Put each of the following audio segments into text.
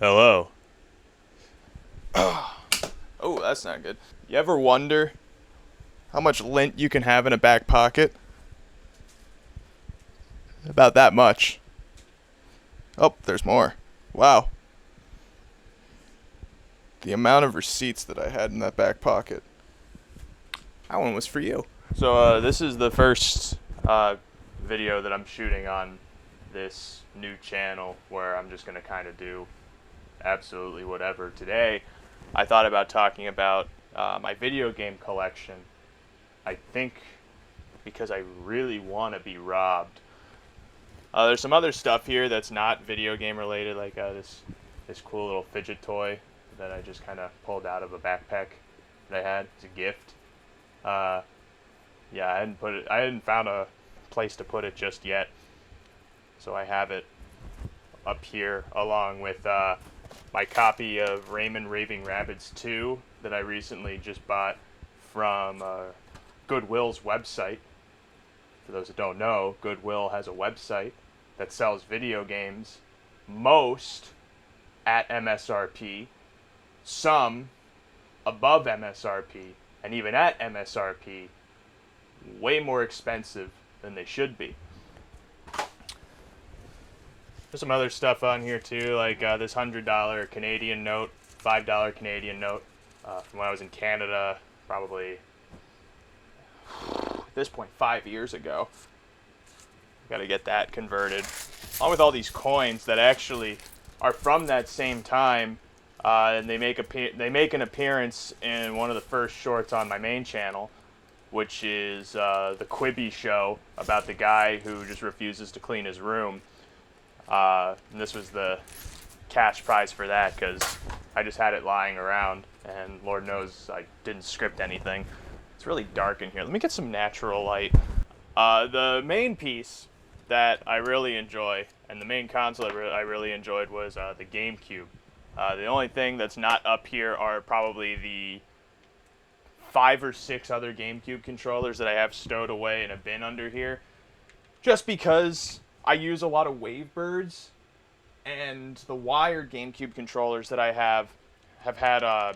Hello. Oh, that's not good. You ever wonder how much lint you can have in a back pocket? About that much. Oh, there's more. Wow. The amount of receipts that I had in that back pocket. That one was for you. So, this is the first video that I'm shooting on this new channel where I'm just going to kind of do absolutely whatever. Today, I thought about talking about my video game collection. I think because I really want to be robbed. There's some other stuff here that's not video game related, like this cool little fidget toy that I just kind of pulled out of a backpack that I had. It's a gift. Yeah, I hadn't found a place to put it just yet, so I have it up here along with my copy of Rayman Raving Rabbids 2 that I recently just bought from Goodwill's website. For those that don't know, Goodwill has a website that sells video games, most at MSRP, some above MSRP, and even at MSRP, way more expensive than they should be. There's some other stuff on here too, like this $100 Canadian note, $5 Canadian note from when I was in Canada, probably at this point 5 years ago. Got to get that converted, along with all these coins that actually are from that same time, and they make an appearance in one of the first shorts on my main channel, which is the Quibi show about the guy who just refuses to clean his room. And this was the cash prize for that because I just had it lying around, and Lord knows I didn't script anything. It's really dark in here. Let me get some natural light. The main piece that I really enjoy, and the main console I really enjoyed, was the GameCube. The only thing that's not up here are probably the 5 or 6 other GameCube controllers that I have stowed away in a bin under here, just because I use a lot of Wavebirds, and the wired GameCube controllers that I have had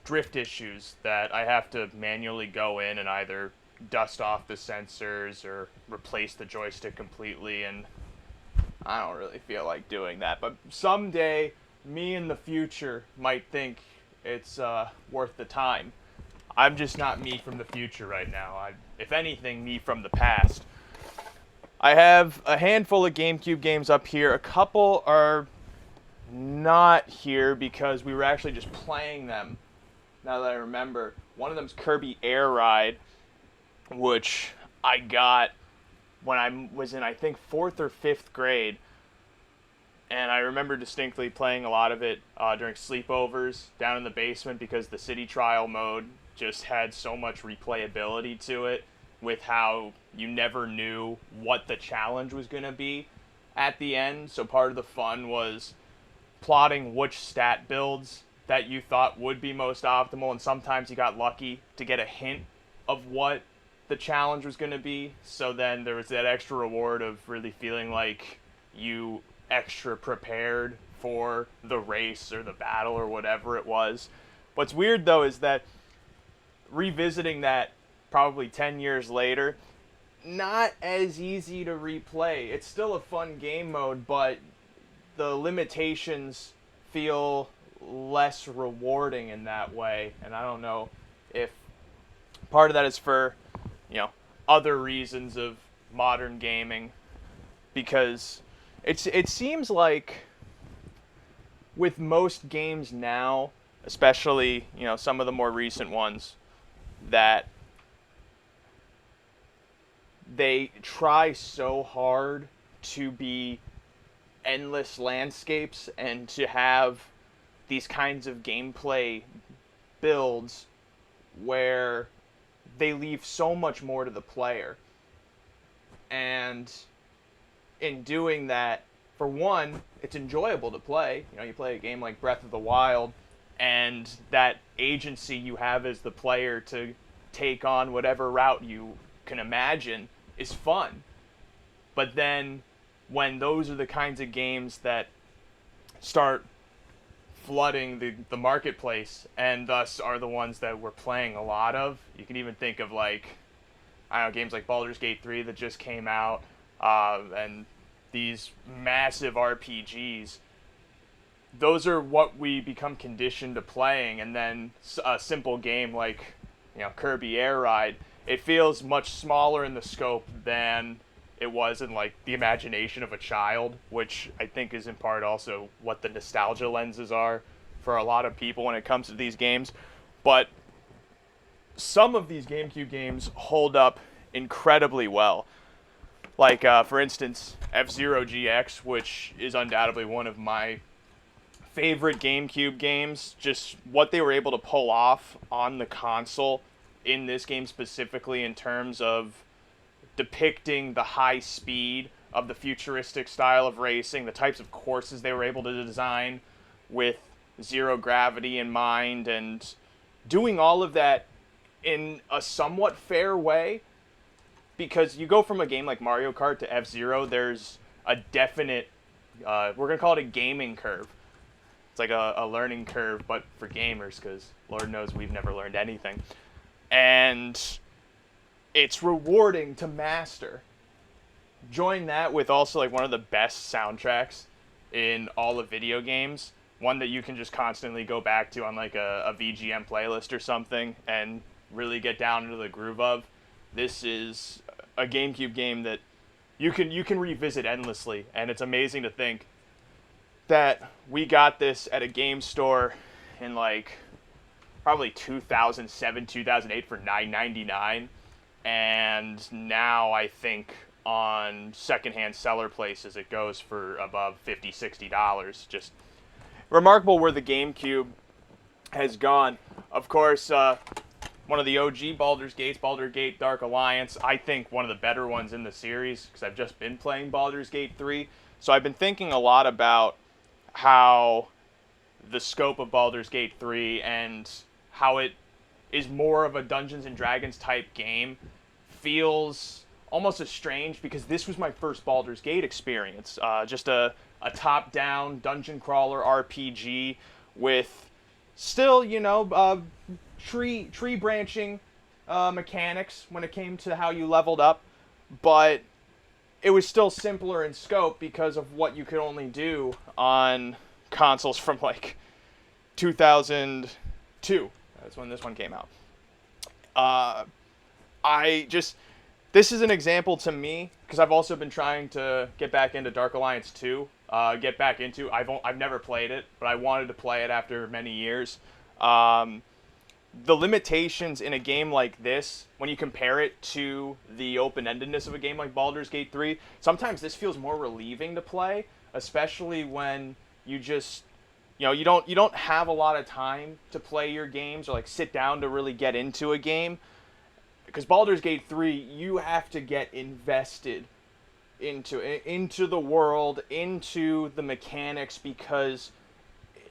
drift issues that I have to manually go in and either dust off the sensors or replace the joystick completely, and I don't really feel like doing that. But someday, me in the future might think it's worth the time. I'm just not me from the future right now. If anything, me from the past. I have a handful of GameCube games up here. A couple are not here because we were actually just playing them, now that I remember. One of them's Kirby Air Ride, which I got when I was in, I think, 4th or 5th grade. And I remember distinctly playing a lot of it during sleepovers down in the basement because the city trial mode just had so much replayability to it, with how you never knew what the challenge was going to be at the end. So part of the fun was plotting which stat builds that you thought would be most optimal, and sometimes you got lucky to get a hint of what the challenge was going to be. So then there was that extra reward of really feeling like you extra prepared for the race or the battle or whatever it was. What's weird though is that revisiting that probably 10 years later, not as easy to replay. It's still a fun game mode, but the limitations feel less rewarding in that way. And I don't know if part of that is for, other reasons of modern gaming, because it seems like with most games now, especially, some of the more recent ones, that they try so hard to be endless landscapes and to have these kinds of gameplay builds where they leave so much more to the player. And in doing that, for one, it's enjoyable to play. You play a game like Breath of the Wild, and that agency you have as the player to take on whatever route you can imagine is fun. But then when those are the kinds of games that start flooding the marketplace, and thus are the ones that we're playing a lot of. You can even think of, like, I don't know, games like Baldur's Gate 3 that just came out, and these massive RPGs. Those are what we become conditioned to playing, and then a simple game like, Kirby Air Ride, it feels much smaller in the scope than it was in, like, the imagination of a child, which I think is in part also what the nostalgia lenses are for a lot of people when it comes to these games. But some of these GameCube games hold up incredibly well. Like, for instance, F-Zero GX, which is undoubtedly one of my favorite GameCube games. Just what they were able to pull off on the console in this game specifically in terms of depicting the high speed of the futuristic style of racing, the types of courses they were able to design with zero gravity in mind, and doing all of that in a somewhat fair way. Because you go from a game like Mario Kart to F-Zero, there's a definite, we're going to call it a gaming curve. It's like a learning curve, but for gamers, because Lord knows we've never learned anything. And it's rewarding to master. Join that with also, like, one of the best soundtracks in all of video games. One that you can just constantly go back to on, like, a VGM playlist or something and really get down into the groove of. This is a GameCube game that you can revisit endlessly, and it's amazing to think that we got this at a game store in, like, probably 2007, 2008 for $9.99, and now I think on secondhand seller places it goes for above $50, $60. Just remarkable where the GameCube has gone. Of course, one of the OG Baldur's Gates, Baldur's Gate Dark Alliance, I think one of the better ones in the series, because I've just been playing Baldur's Gate 3. So I've been thinking a lot about how the scope of Baldur's Gate 3 and how it is more of a Dungeons and Dragons type game feels almost as strange, because this was my first Baldur's Gate experience. Just a top-down dungeon crawler RPG with still, tree branching mechanics when it came to how you leveled up, but it was still simpler in scope because of what you could only do on consoles from, like, 2002. That's when this one came out. This is an example to me, because I've also been trying to get back into Dark Alliance 2. I've never played it, but I wanted to play it after many years. The limitations in a game like this, when you compare it to the open-endedness of a game like Baldur's Gate 3, sometimes this feels more relieving to play, especially when you just, you don't have a lot of time to play your games or, like, sit down to really get into a game. Because Baldur's Gate 3, you have to get invested into the world, into the mechanics, because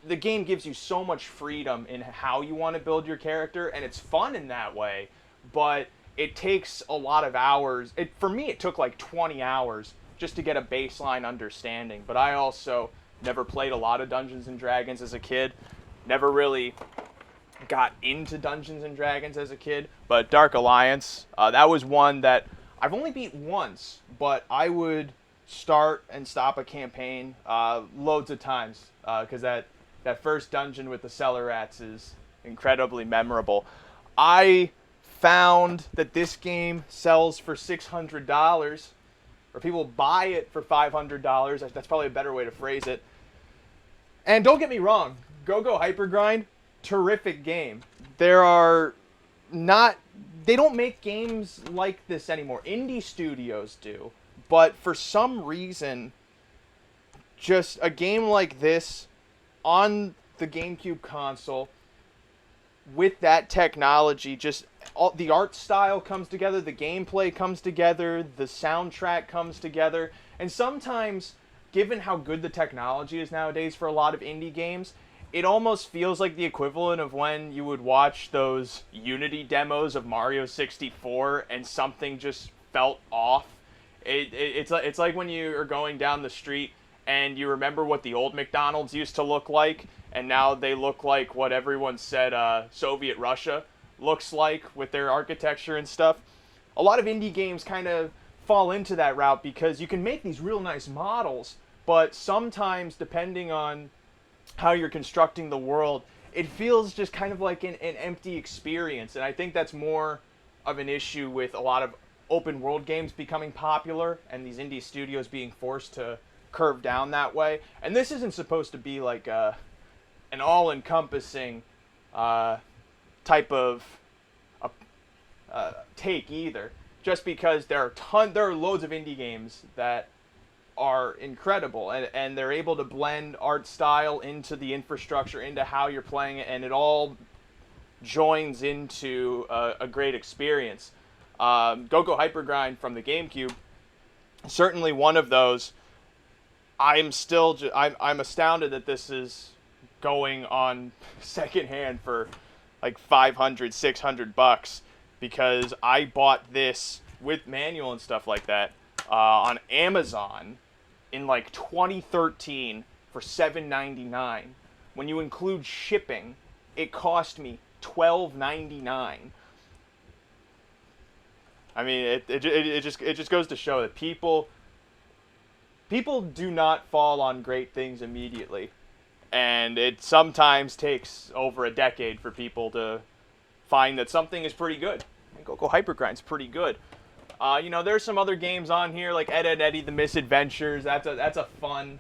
the game gives you so much freedom in how you want to build your character, and it's fun in that way, but it takes a lot of hours. For me, it took like 20 hours just to get a baseline understanding, but I also never played a lot of Dungeons and Dragons as a kid, never really got into Dungeons and Dragons as a kid, but Dark Alliance, that was one that I've only beat once, but I would start and stop a campaign loads of times, because that first dungeon with the cellar rats is incredibly memorable. I found that this game sells for $600, or people buy it for $500. That's probably a better way to phrase it. And don't get me wrong, Go-Go Hypergrind, terrific game. They don't make games like this anymore. Indie studios do. But for some reason, just a game like this on the GameCube console with that technology, just the art style comes together, the gameplay comes together, the soundtrack comes together, and sometimes, given how good the technology is nowadays for a lot of indie games, it almost feels like the equivalent of when you would watch those Unity demos of Mario 64 and something just felt off. It's like when you are going down the street and you remember what the old McDonald's used to look like, and now they look like what everyone said Soviet Russia looks like with their architecture and stuff. A lot of indie games kind of fall into that route because you can make these real nice models, but sometimes, depending on how you're constructing the world, it feels just kind of like an empty experience. And I think that's more of an issue with a lot of open world games becoming popular and these indie studios being forced to curve down that way. And this isn't supposed to be like an all-encompassing type of take either. Just because there are loads of indie games that are incredible, and they're able to blend art style into the infrastructure, into how you're playing it, and it all joins into a great experience. Go-Go Hypergrind from the GameCube, certainly one of those. I'm astounded that this is going on secondhand for like $500-$600, because I bought this with manual and stuff like that on Amazon in like 2013 for $7.99. When you include shipping, it cost me $12.99. I mean, it just goes to show that people do not fall on great things immediately, and it sometimes takes over a decade for people to find that something is pretty good. And Go-Go Hypergrind's pretty good. There's some other games on here like Ed, Edd n Eddy: The Misadventures. That's a fun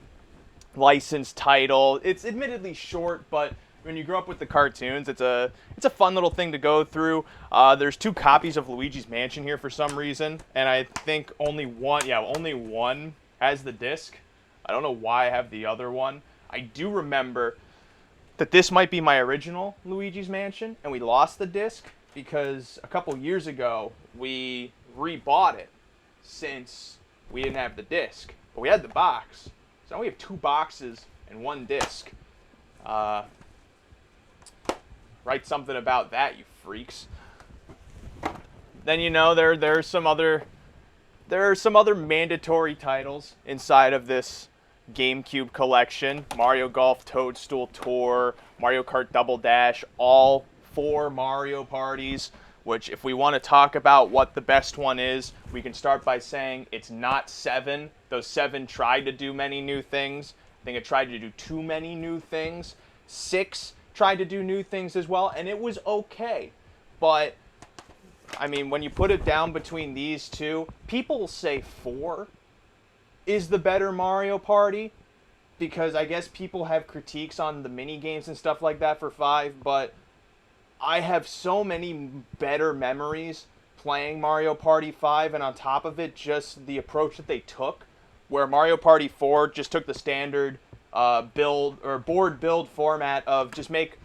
licensed title. It's admittedly short, but when you grow up with the cartoons, it's a fun little thing to go through. There's 2 copies of Luigi's Mansion here for some reason, and I think only one has the disc. I don't know why I have the other one. I do remember that this might be my original Luigi's Mansion, and we lost the disc because a couple years ago we rebought it since we didn't have the disc. But we had the box. So now we have 2 boxes and 1 disc. Write something about that, you freaks. Then there are some other mandatory titles inside of this GameCube collection. Mario Golf Toadstool Tour, Mario Kart Double Dash, all 4 Mario parties, which if we want to talk about what the best one is, we can start by saying it's not 7. Though 7 tried to do many new things. I think it tried to do too many new things. 6 tried to do new things as well, and it was okay. But, I mean, when you put it down between these two, people say 4 is the better Mario Party, because I guess people have critiques on the mini games and stuff like that for 5, but I have so many better memories playing Mario Party 5, and on top of it, just the approach that they took, where Mario Party 4 just took the standard build or board build format of just make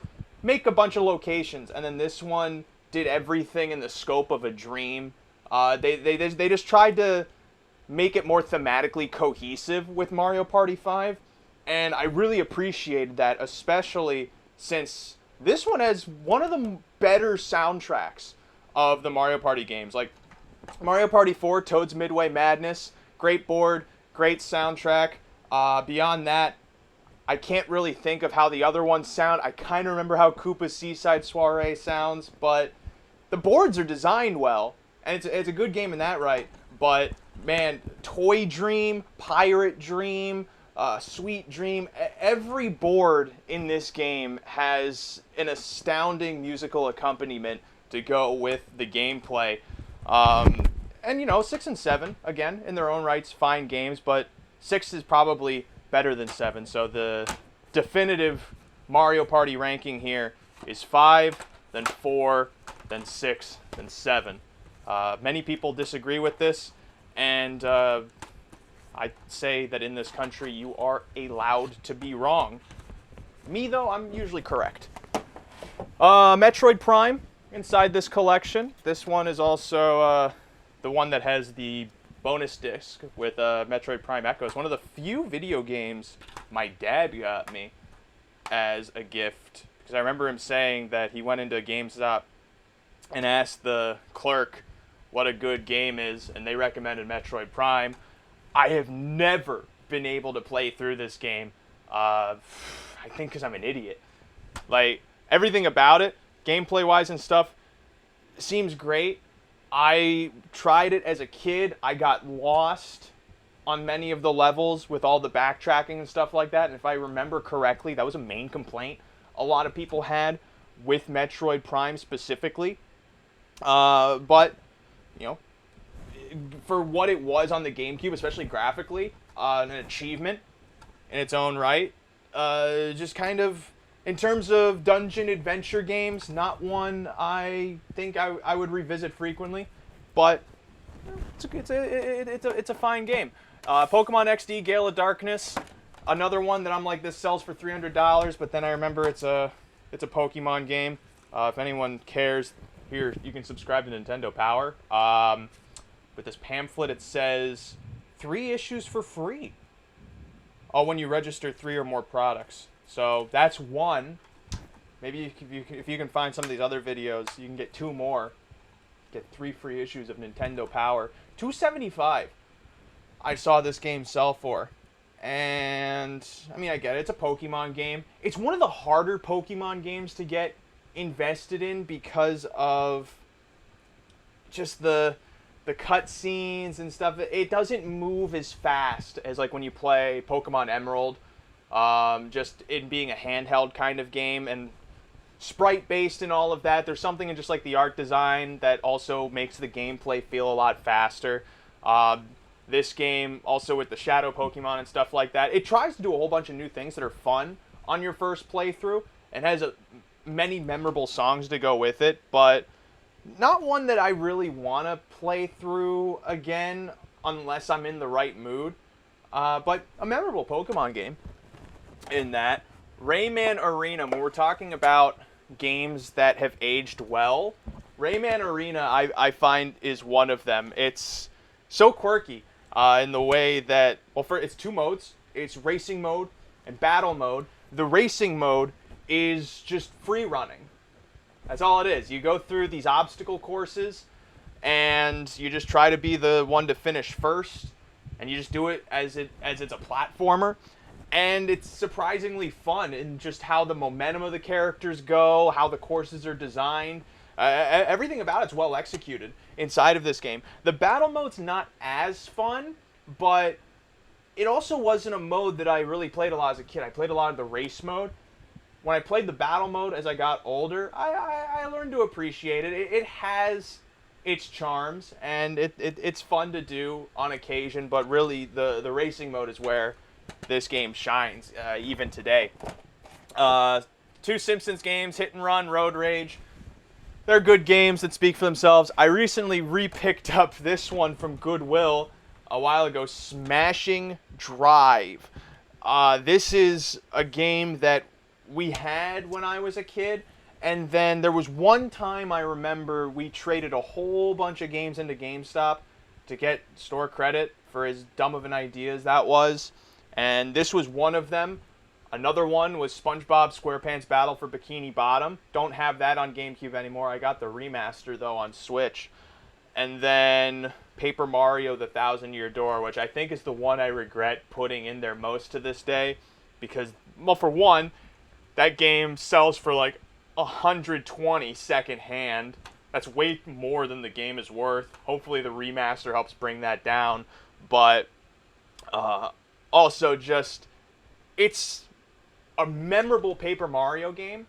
a bunch of locations, and then this one did everything in the scope of a dream. They just tried to make it more thematically cohesive with Mario Party 5, and I really appreciated that, especially since this one has one of the better soundtracks of the Mario Party games. Like Mario Party 4, Toad's Midway Madness, great board, great soundtrack. Beyond that, I can't really think of how the other ones sound. I kind of remember how Koopa's Seaside Soiree sounds, but the boards are designed well, and it's a good game in that right. But man, Toy Dream, Pirate Dream, Sweet Dream, every board in this game has an astounding musical accompaniment to go with the gameplay. And 6 and 7, again, in their own rights, fine games, but 6 is probably better than 7. So the definitive Mario Party ranking here is 5, then 4, then 6, then 7. Many people disagree with this, and I say that in this country you are allowed to be wrong. Me, though, I'm usually correct. Metroid Prime inside this collection. This one is also the one that has the bonus disc with Metroid Prime Echoes. One of the few video games my dad got me as a gift, because I remember him saying that he went into GameStop and asked the clerk what a good game is, and they recommended Metroid Prime. I have never been able to play through this game. I think because I'm an idiot. Like, everything about it, gameplay-wise and stuff, seems great. I tried it as a kid. I got lost on many of the levels with all the backtracking and stuff like that. And if I remember correctly, that was a main complaint a lot of people had with Metroid Prime specifically. But, you know, for what it was on the GameCube, especially graphically, an achievement in its own right. Just kind of, in terms of dungeon adventure games, not one I think I would revisit frequently, but it's a fine game. Pokemon XD Gale of Darkness, another one that I'm like, this sells for $300, but then I remember it's a Pokemon game. If anyone cares, here you can subscribe to Nintendo Power. With this pamphlet, it says 3 issues for free. Oh, when you register 3 or more products. So that's one. Maybe if you can find some of these other videos, you can get 2 more. Get 3 free issues of Nintendo Power. $275. I saw this game sell for. And, I mean, I get it. It's a Pokemon game. It's one of the harder Pokemon games to get invested in because of just the cutscenes and stuff. It doesn't move as fast as like when you play Pokemon Emerald. Just it being a handheld kind of game and sprite based and all of that. There's something in just like the art design that also makes the gameplay feel a lot faster. This game also with the shadow Pokemon and stuff like that, it tries to do a whole bunch of new things that are fun on your first playthrough and has many memorable songs to go with it, but not one that I really want to play through again unless I'm in the right mood. But a memorable Pokemon game in that. Rayman Arena, when we're talking about games that have aged well, Rayman Arena I find is one of them. It's so quirky in the way that, well, it's 2 modes. It's racing mode and battle mode. The racing mode is just free running. That's all it is. You go through these obstacle courses, and you just try to be the one to finish first, and you just do it as it's a platformer, and it's surprisingly fun in just how the momentum of the characters go, how the courses are designed. Everything about it's well executed inside of this game. The battle mode's not as fun, but it also wasn't a mode that I really played a lot as a kid. I played a lot of the race mode. When I played the battle mode as I got older, I learned to appreciate it. It has its charms, and it's fun to do on occasion, but really the racing mode is where this game shines, even today. 2 Simpsons games, Hit and Run, Road Rage. They're good games that speak for themselves. I recently re-picked up this one from Goodwill a while ago, Smashing Drive. This is a game that we had when I was a kid, and then there was one time I remember we traded a whole bunch of games into GameStop to get store credit for as dumb of an idea as that was, and this was one of them. Another one was SpongeBob SquarePants Battle for Bikini Bottom. Don't have that on GameCube anymore. I got the remaster, though, on Switch. And then Paper Mario The Thousand Year Door, which I think is the one I regret putting in there most to this day, because, well, for one, that game sells for like $120 secondhand. That's way more than the game is worth. Hopefully the remaster helps bring that down. But also just, it's a memorable Paper Mario game,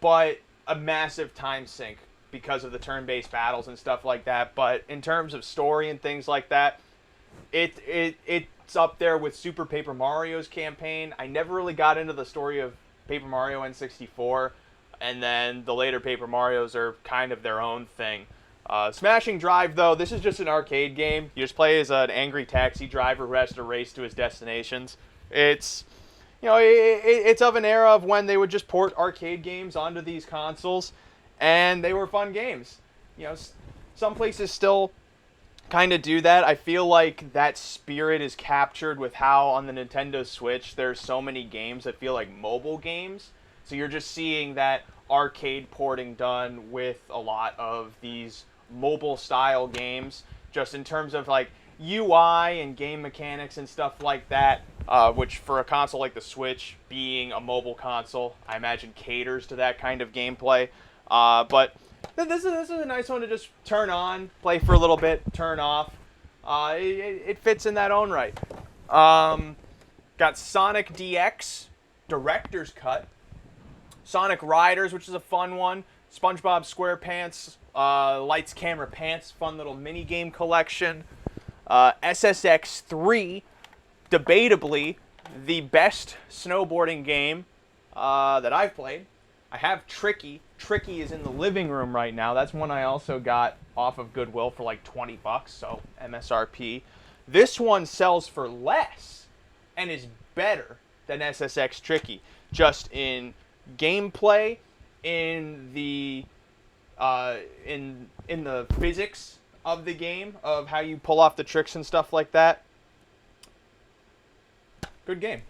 but a massive time sink because of the turn-based battles and stuff like that. But in terms of story and things like that, it's up there with Super Paper Mario's campaign. I never really got into the story of Paper Mario N64, and then the later Paper Marios are kind of their own thing. Smashing Drive, though, this is just an arcade game. You just play as an angry taxi driver who has to race to his destinations. It's, you know, it's of an era of when they would just port arcade games onto these consoles, and they were fun games. You know, some places still kind of do that. I feel like that spirit is captured with how on the Nintendo Switch there's so many games that feel like mobile games. So you're just seeing that arcade porting done with a lot of these mobile style games, just in terms of like UI and game mechanics and stuff like that, which for a console like the Switch, being a mobile console, I imagine caters to that kind of gameplay. But this is a nice one to just turn on, play for a little bit, turn off. It fits in that own right. Got Sonic DX, Director's Cut. Sonic Riders, which is a fun one. SpongeBob SquarePants, Lights, Camera, Pants, fun little mini game collection. SSX 3, debatably the best snowboarding game that I've played. I have Tricky. Tricky is in the living room right now. That's one I also got off of Goodwill for like $20, so MSRP. This one sells for less and is better than SSX Tricky, just in gameplay, in the physics of the game, of how you pull off the tricks and stuff like that. Good game.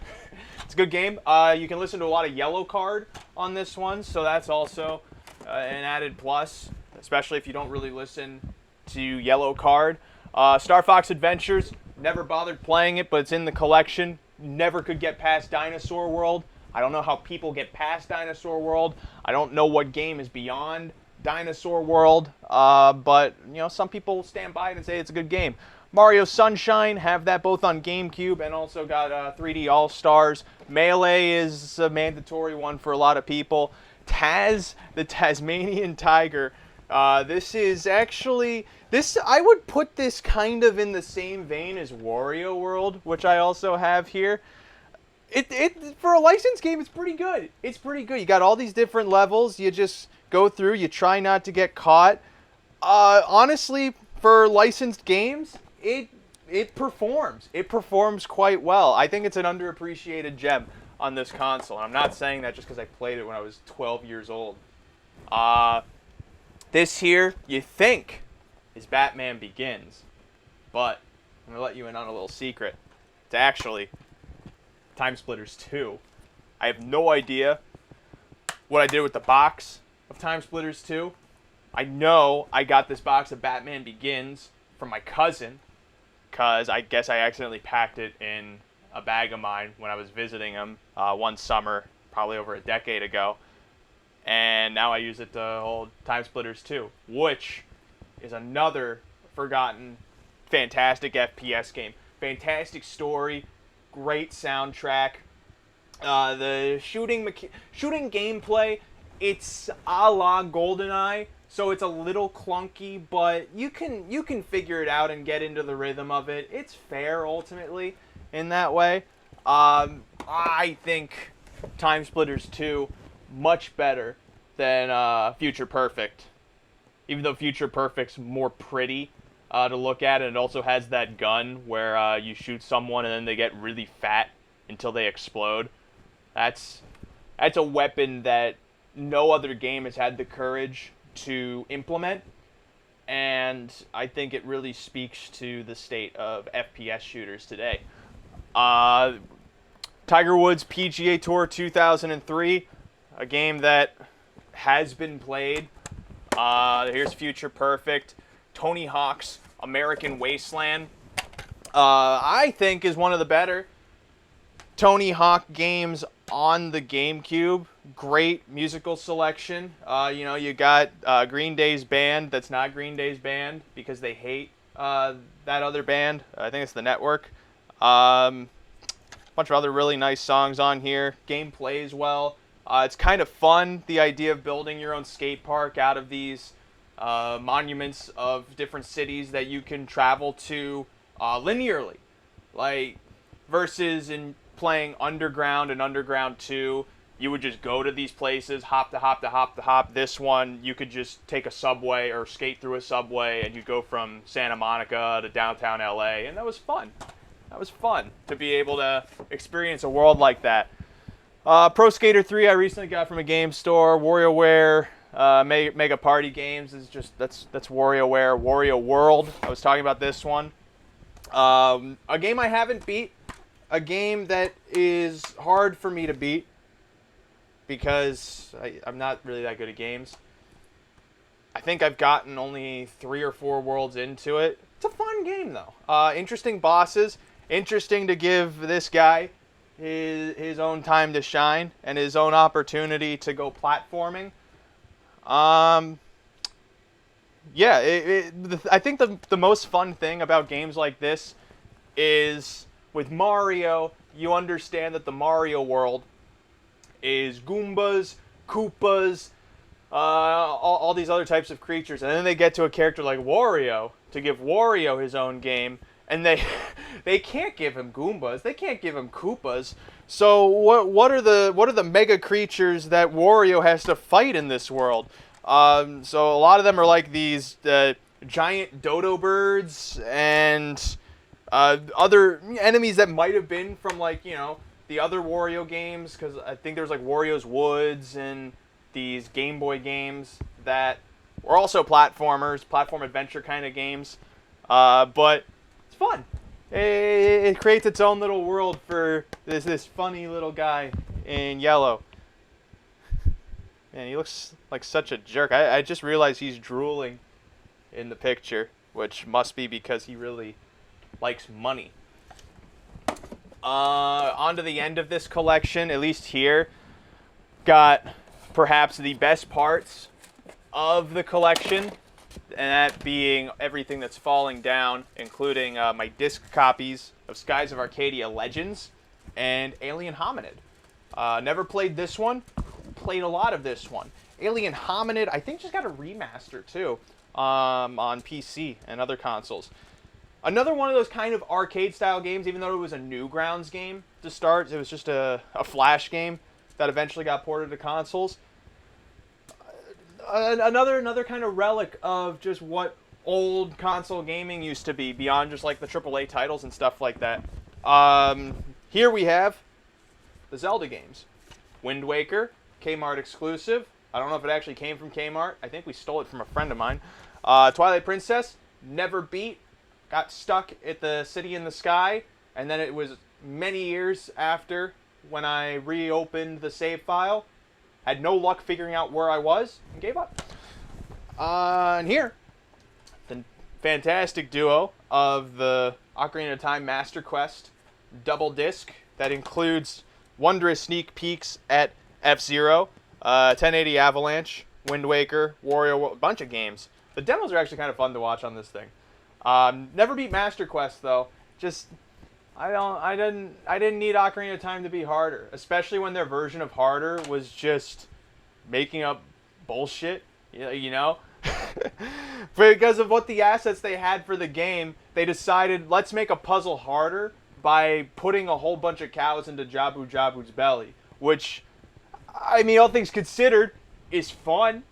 It's a good game. You can listen to a lot of Yellow Card on this one, so that's also an added plus, especially if you don't really listen to Yellow Card. Star Fox Adventures, never bothered playing it, but it's in the collection. Never could get past Dinosaur World. I don't know how people get past Dinosaur World. I don't know what game is beyond Dinosaur World, but some people stand by it and say it's a good game. Mario Sunshine, have that both on GameCube, and also got 3D All-Stars. Melee is a mandatory one for a lot of people. Taz, the Tasmanian Tiger. This is actually, I would put this kind of in the same vein as Wario World, which I also have here. It for a licensed game, it's pretty good. It's pretty good. You got all these different levels. You just go through. You try not to get caught. Honestly, for licensed games, it performs. It performs quite well. I think it's an underappreciated gem on this console. And I'm not saying that just because I played it when I was 12 years old. This here, you think, is Batman Begins. But I'm going to let you in on a little secret. It's actually Time Splitters 2. I have no idea what I did with the box of Time Splitters 2. I know I got this box of Batman Begins from my cousin, because I guess I accidentally packed it in a bag of mine when I was visiting him one summer, probably over a decade ago. And now I use it to hold Time Splitters 2, which is another forgotten fantastic FPS game. Fantastic story, great soundtrack. The shooting gameplay, it's a la GoldenEye, so it's a little clunky, but you can figure it out and get into the rhythm of it. It's fair ultimately in that way. I think Time Splitters 2 much better than Future Perfect, even though Future Perfect's more pretty to look at, and it also has that gun where you shoot someone and then they get really fat until they explode. That's a weapon that no other game has had the courage to implement, and I think it really speaks to the state of FPS shooters today. Tiger Woods PGA Tour 2003, a game that has been played. Here's Future Perfect. Tony Hawk's American Wasteland, I think, is one of the better Tony Hawk games on the GameCube. Great musical selection. You got Green Day's band that's not Green Day's band because they hate that other band. I think it's The Network. Bunch of other really nice songs on here. Game plays well. It's kind of fun, the idea of building your own skate park out of these monuments of different cities that you can travel to linearly. Like, versus in playing Underground and Underground 2, you would just go to these places, hop to hop to hop to hop. This one, you could just take a subway or skate through a subway, and you go from Santa Monica to downtown LA, and that was fun. That was fun to be able to experience a world like that. Pro Skater 3 I recently got from a game store. WarioWare Mega Party Games is just, that's WarioWare. Wario World, I was talking about this one. A game I haven't beat. A game that is hard for me to beat because I'm not really that good at games. I think I've gotten only 3 or 4 worlds into it It's a fun game, though. Interesting bosses. Interesting to give this guy his own time to shine and his own opportunity to go platforming. Yeah, I think the most fun thing about games like this is with Mario, you understand that the Mario world is Goombas, Koopas, all these other types of creatures. And then they get to a character like Wario to give Wario his own game. And they can't give him Goombas. They can't give him Koopas. So what are the mega creatures that Wario has to fight in this world? So a lot of them are like these giant dodo birds and other enemies that might have been from, like, the other Wario games, because I think there's like Wario's Woods and these Game Boy games that were also platformers, platform adventure kind of games. But it's fun. It creates its own little world for this funny little guy in yellow. Man, he looks like such a jerk. I just realized he's drooling in the picture, which must be because he really likes money. On to the end of this collection, at least here, got perhaps the best parts of the collection, and that being everything that's falling down, including my disc copies of Skies of Arcadia Legends and Alien Hominid. Never played this one, played a lot of this one. Alien Hominid, I think, just got a remaster too, on PC and other consoles. Another one of those kind of arcade-style games, even though it was a Newgrounds game to start. It was just a Flash game that eventually got ported to consoles. Another kind of relic of just what old console gaming used to be, beyond just like the AAA titles and stuff like that. Here we have the Zelda games. Wind Waker, Kmart exclusive. I don't know if it actually came from Kmart. I think we stole it from a friend of mine. Twilight Princess, never beat. Got stuck at the City in the Sky, and then it was many years after when I reopened the save file. Had no luck figuring out where I was, and gave up. And here, the fantastic duo of the Ocarina of Time Master Quest double disc that includes wondrous sneak peeks at F-Zero, 1080 Avalanche, Wind Waker, Wario, a bunch of games. The demos are actually kind of fun to watch on this thing. Never beat Master Quest though. Just I didn't need Ocarina of Time to be harder, especially when their version of harder was just making up bullshit, you know? Because of what the assets they had for the game, they decided, let's make a puzzle harder by putting a whole bunch of cows into Jabu Jabu's belly, which, I mean, all things considered, is fun.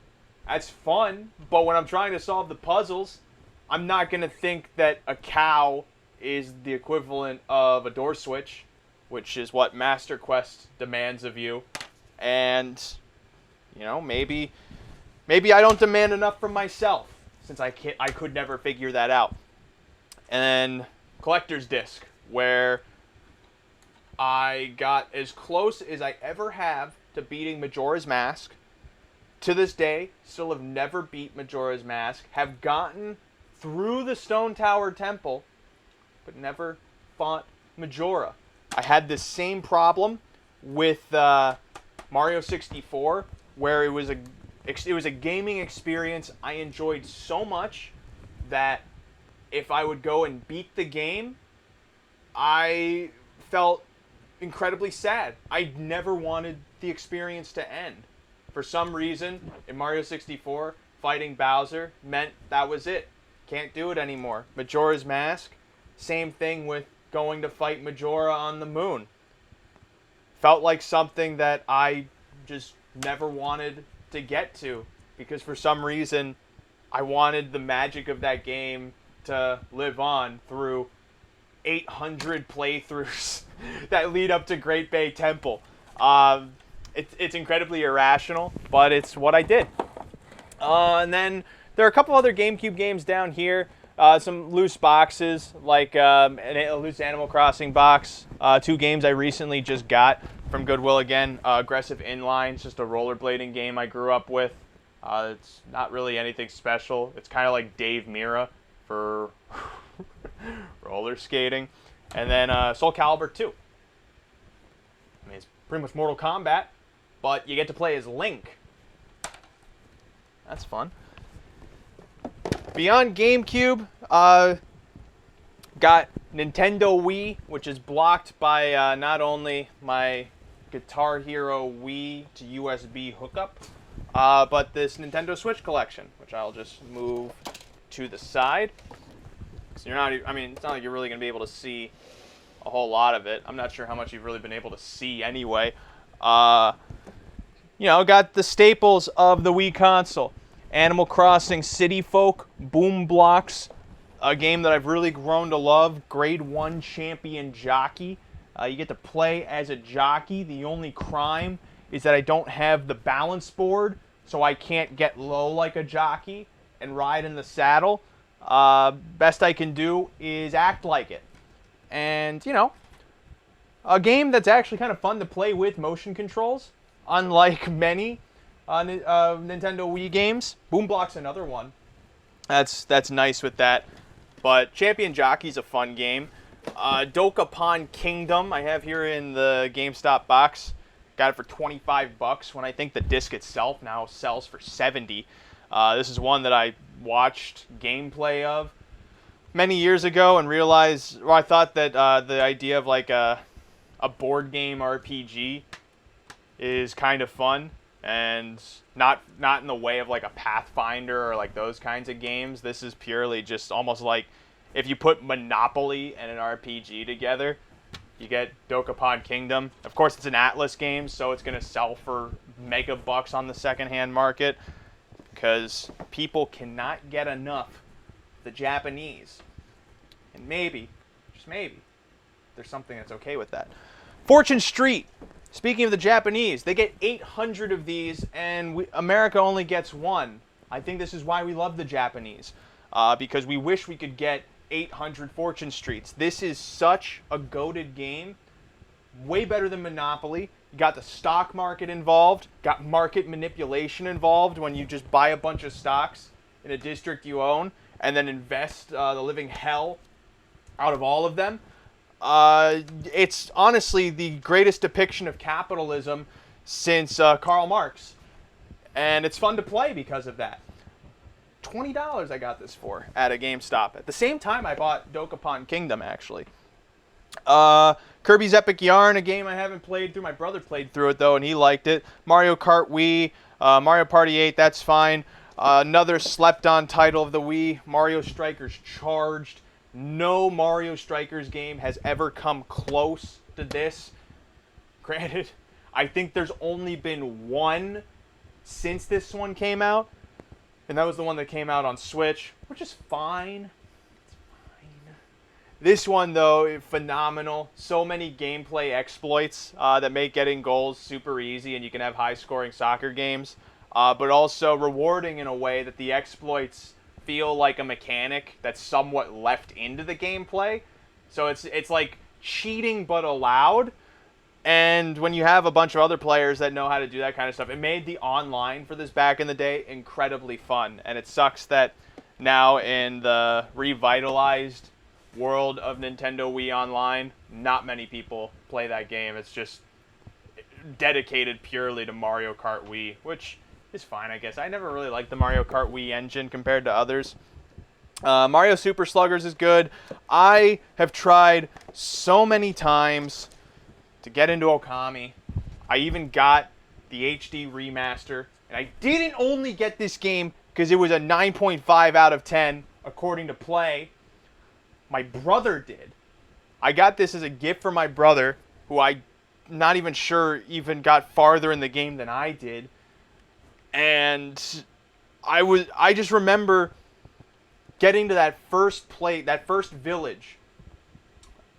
That's fun, but when I'm trying to solve the puzzles, I'm not going to think that a cow is the equivalent of a door switch, which is what Master Quest demands of you. And, you know, maybe I don't demand enough from myself, since I could never figure that out. And then Collector's Disc, where I got as close as I ever have to beating Majora's Mask. To this day, still have never beat Majora's Mask, have gotten through the Stone Tower Temple, but never fought Majora. I had this same problem with Mario 64, where it was a gaming experience I enjoyed so much that if I would go and beat the game, I felt incredibly sad. I never wanted the experience to end. For some reason, in Mario 64, fighting Bowser meant that was it. Can't do it anymore. Majora's Mask, same thing with going to fight Majora on the moon. Felt like something that I just never wanted to get to, because for some reason, I wanted the magic of that game to live on through 800 playthroughs that lead up to Great Bay Temple. It's incredibly irrational, but it's what I did. And then there are a couple other GameCube games down here. Some loose boxes, like a loose Animal Crossing box. 2 games I recently just got from Goodwill again. Aggressive Inline, just a rollerblading game I grew up with. It's not really anything special. It's kind of like Dave Mira for roller skating. And then Soul Calibur 2. I mean, it's pretty much Mortal Kombat, but you get to play as Link. That's fun. Beyond GameCube, got Nintendo Wii, which is blocked by not only my Guitar Hero Wii to USB hookup, but this Nintendo Switch collection, which I'll just move to the side. So you're not, I mean, it's not like you're really going to be able to see a whole lot of it. I'm not sure how much you've really been able to see anyway. You know, got the staples of the Wii console. Animal Crossing City Folk, Boom Blocks, a game that I've really grown to love. Grade 1 champion jockey. You get to play as a jockey. The only crime is that I don't have the balance board, so I can't get low like a jockey and ride in the saddle. Best I can do is act like it. And, you know, a game that's actually kind of fun to play with motion controls, unlike many Nintendo Wii games. Boom Block's another one. That's nice with that. But Champion Jockey's a fun game. Dokapon Kingdom I have here in the GameStop box. Got it for $25 when I think the disc itself now sells for $70. This is one that I watched gameplay of many years ago and realized, well, I thought that the idea of like a board game RPG is kind of fun and not in the way of like a Pathfinder or like those kinds of games. This is purely just almost like if you put Monopoly and an RPG together, you get Dokapon Kingdom. Of course, it's an Atlas game, so it's going to sell for mega bucks on the secondhand market because people cannot get enough of the Japanese. And maybe, just maybe, there's something that's okay with that. Fortune Street. Speaking of the Japanese, they get 800 of these, and America only gets one. I think this is why we love the Japanese, because we wish we could get 800 Fortune Streets. This is such a goated game, way better than Monopoly. You got the stock market involved, got market manipulation involved when you just buy a bunch of stocks in a district you own and then invest the living hell out of all of them. It's honestly the greatest depiction of capitalism since Karl Marx. And it's fun to play because of that. $20 I got this for at a GameStop. At the same time I bought Dokapon Kingdom, actually. Kirby's Epic Yarn, a game I haven't played through. My brother played through it, though, and he liked it. Mario Kart Wii, Mario Party 8, that's fine. Another slept-on title of the Wii, Mario Strikers Charged. No Mario Strikers game has ever come close to this. Granted, I think there's only been one since this one came out, and that was the one that came out on Switch, which is fine. It's fine. This one, though, phenomenal. So many gameplay exploits that make getting goals super easy, and you can have high-scoring soccer games, but also rewarding in a way that the exploits feel like a mechanic that's somewhat left into the gameplay. So it's like cheating but allowed. And when you have a bunch of other players that know how to do that kind of stuff, it made the online for this back in the day incredibly fun. And it sucks that now in the revitalized world of Nintendo Wii Online, not many people play that game. It's just dedicated purely to Mario Kart Wii, which is fine, I guess. I never really liked the Mario Kart Wii engine compared to others. Mario Super Sluggers is good. I have tried so many times to get into Okami. I even got the HD remaster. And I didn't only get this game because it was a 9.5 out of 10, according to Play. My brother did. I got this as a gift for my brother, who I'm not even sure even got farther in the game than I did. And I just remember getting to that first village,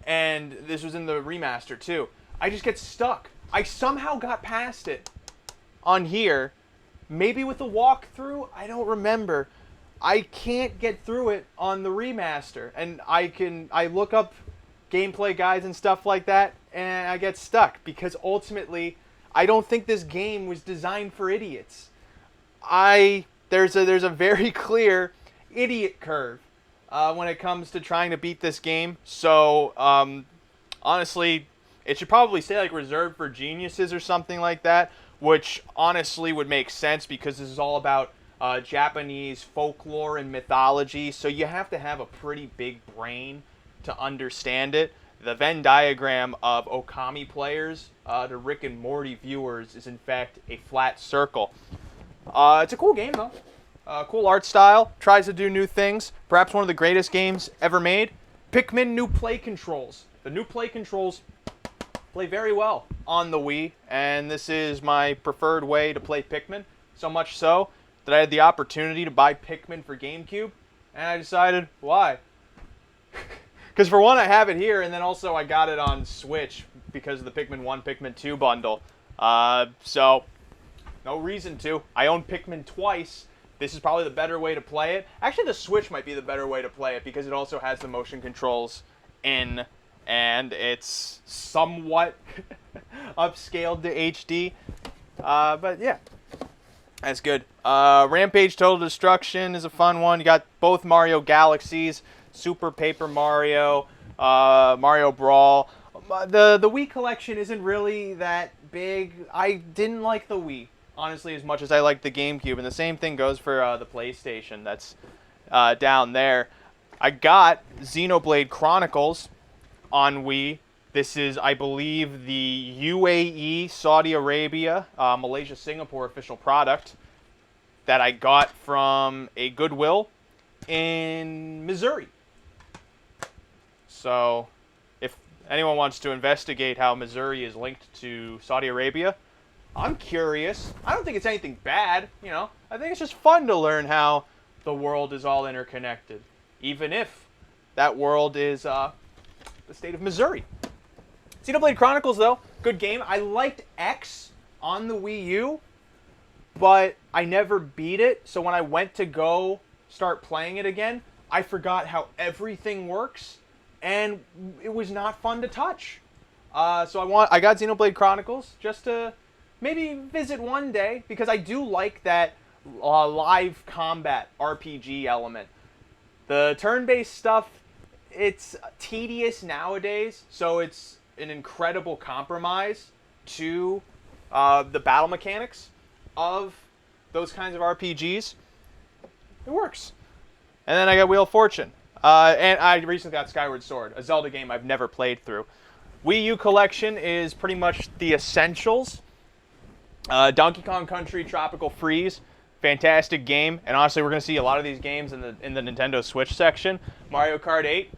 and this was in the remaster too. I just get stuck. I somehow got past it on here, maybe with a walkthrough. I don't remember. I can't get through it on the remaster, and I look up gameplay guides and stuff like that, and I get stuck because ultimately I don't think this game was designed for idiots. There's a very clear idiot curve when it comes to trying to beat this game. So, honestly, it should probably say like reserved for geniuses or something like that, which honestly would make sense because this is all about Japanese folklore and mythology. So you have to have a pretty big brain to understand it. The Venn diagram of Okami players to Rick and Morty viewers is in fact a flat circle. It's a cool game though. Cool art style. Tries to do new things. Perhaps one of the greatest games ever made. Pikmin new play controls. The new play controls play very well on the Wii, and this is my preferred way to play Pikmin. So much so that I had the opportunity to buy Pikmin for GameCube, and I decided, why? Because for one, I have it here, and then also I got it on Switch because of the Pikmin 1, Pikmin 2 bundle. So, no reason to. I own Pikmin twice. This is probably the better way to play it. Actually, the Switch might be the better way to play it because it also has the motion controls in, and it's somewhat upscaled to HD. But yeah, that's good. Rampage Total Destruction is a fun one. You got both Mario Galaxies, Super Paper Mario, Mario Brawl. The Wii collection isn't really that big. I didn't like the Wii, honestly, as much as I liked the GameCube. And the same thing goes for the PlayStation that's down there. I got Xenoblade Chronicles on Wii. This is, I believe, the UAE, Saudi Arabia, Malaysia, Singapore official product that I got from a Goodwill in Missouri. So, if anyone wants to investigate how Missouri is linked to Saudi Arabia, I'm curious. I don't think it's anything bad, you know. I think it's just fun to learn how the world is all interconnected, even if that world is the state of Missouri. Xenoblade Chronicles, though, good game. I liked X on the Wii U, but I never beat it. So when I went to go start playing it again, I forgot how everything works, and it was not fun to touch. So I got Xenoblade Chronicles just to maybe visit one day, because I do like that live combat RPG element. The turn-based stuff, it's tedious nowadays, so it's an incredible compromise to the battle mechanics of those kinds of RPGs. It works. And then I got Wheel of Fortune. And I recently got Skyward Sword, a Zelda game I've never played through. Wii U collection is pretty much the essentials. Donkey Kong Country Tropical Freeze, fantastic game. And honestly, we're going to see a lot of these games in the Nintendo Switch section. Mario Kart 8,